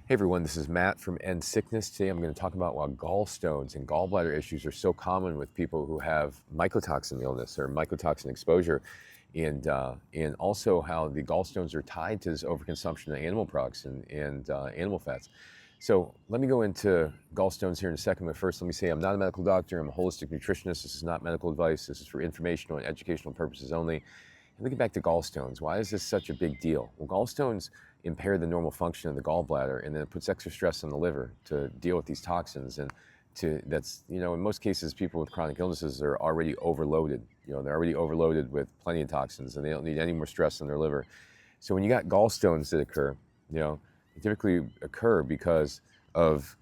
Hey everyone, this is Matt from End Sickness. Today I'm going to talk about why gallstones and gallbladder issues are so common with people who have mycotoxin illness or mycotoxin exposure, and also how the gallstones are tied to this overconsumption of animal products and animal fats. So let me go into gallstones here in a second, but first let me say I'm not a medical doctor. I'm a holistic nutritionist. This is not medical advice. This is for informational and educational purposes only. And looking back to gallstones, why is this such a big deal? Well, gallstones impair the normal function of the gallbladder, and then it puts extra stress on the liver to deal with these toxins. And in most cases, people with chronic illnesses are already overloaded. They're already overloaded with plenty of toxins, and they don't need any more stress on their liver. So when you got gallstones that occur, they typically occur because of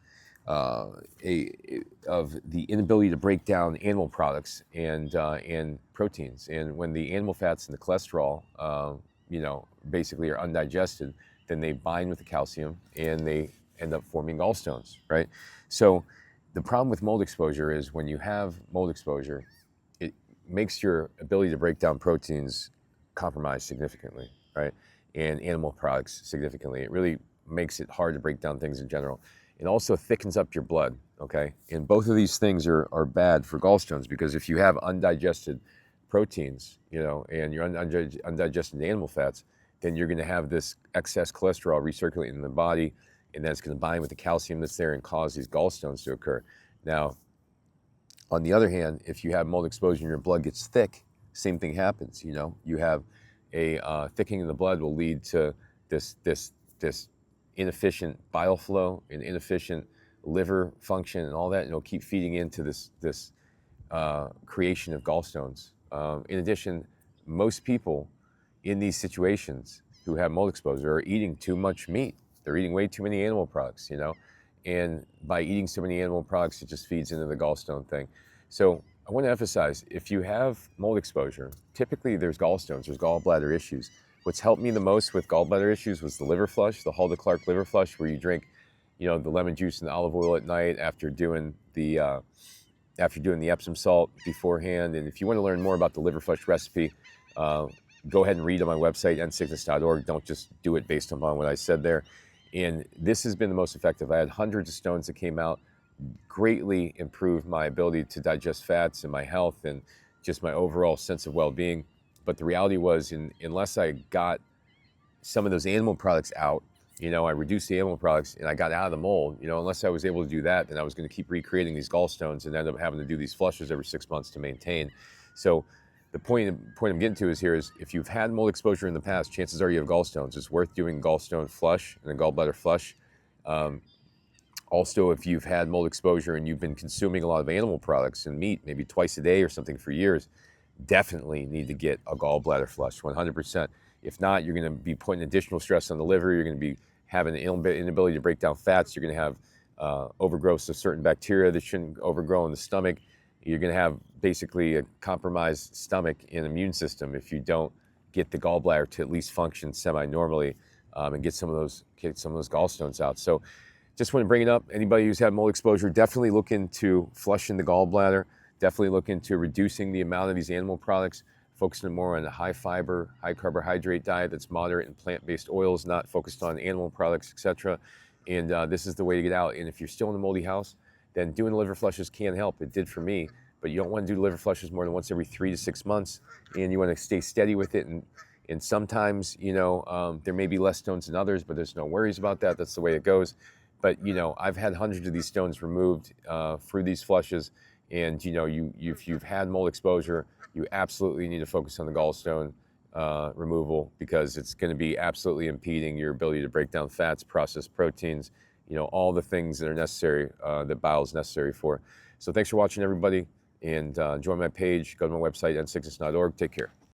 of the inability to break down animal products and proteins. And when the animal fats and the cholesterol, basically are undigested, then they bind with the calcium and they end up forming gallstones, right? So the problem with mold exposure is when you have mold exposure, it makes your ability to break down proteins compromised significantly, right? And animal products significantly. It really makes it hard to break down things in general. It also thickens up your blood, okay? And both of these things are bad for gallstones, because if you have undigested proteins, and your undigested animal fats, then you're going to have this excess cholesterol recirculating in the body, and that's going to bind with the calcium that's there and cause these gallstones to occur. Now, on the other hand, if you have mold exposure and your blood gets thick, same thing happens. You have a thickening of the blood will lead to this inefficient bile flow and inefficient liver function and all that, and it'll keep feeding into this creation of gallstones. In addition, most people in these situations who have mold exposure are eating too much meat. They're eating way too many animal products, and by eating so many animal products, it just feeds into the gallstone thing. So I want to emphasize, if you have mold exposure, typically there's gallstones, there's gallbladder issues. What's helped me the most with gallbladder issues was the liver flush, the Halda Clark liver flush, where you drink, the lemon juice and the olive oil at night after doing the Epsom salt beforehand. And if you want to learn more about the liver flush recipe, go ahead and read on my website, endsickness.org. Don't just do it based upon what I said there. And this has been the most effective. I had hundreds of stones that came out, greatly improved my ability to digest fats and my health and just my overall sense of well-being. But the reality was, unless I got some of those animal products out, I reduced the animal products and I got out of the mold, unless I was able to do that, then I was going to keep recreating these gallstones and end up having to do these flushes every 6 months to maintain. So the point I'm getting to is if you've had mold exposure in the past, chances are you have gallstones. It's worth doing a gallstone flush and a gallbladder flush. Also, if you've had mold exposure and you've been consuming a lot of animal products and meat, maybe twice a day or something for years, definitely need to get a gallbladder flush, 100%. If not, you're going to be putting additional stress on the liver. You're going to be having an inability to break down fats. You're going to have overgrowth of certain bacteria that shouldn't overgrow in the stomach. You're going to have basically a compromised stomach and immune system if you don't get the gallbladder to at least function semi-normally and get some of those gallstones out. So just want to bring it up. Anybody who's had mold exposure, definitely look into flushing the gallbladder. Definitely look into reducing the amount of these animal products, focusing more on a high fiber, high carbohydrate diet that's moderate in plant-based oils, not focused on animal products, etc. And this is the way to get out. And if you're still in a moldy house, then doing liver flushes can help. It did for me, but you don't want to do liver flushes more than once every 3 to 6 months, and you want to stay steady with it. And sometimes, there may be less stones than others, but there's no worries about that. That's the way it goes. But I've had hundreds of these stones removed through these flushes, and if you've had mold exposure, you absolutely need to focus on the gallstone removal, because it's going to be absolutely impeding your ability to break down fats, process proteins, all the things that are necessary, that bile is necessary for. So thanks for watching, everybody, and join my page. Go to my website, endsickness.org. Take care.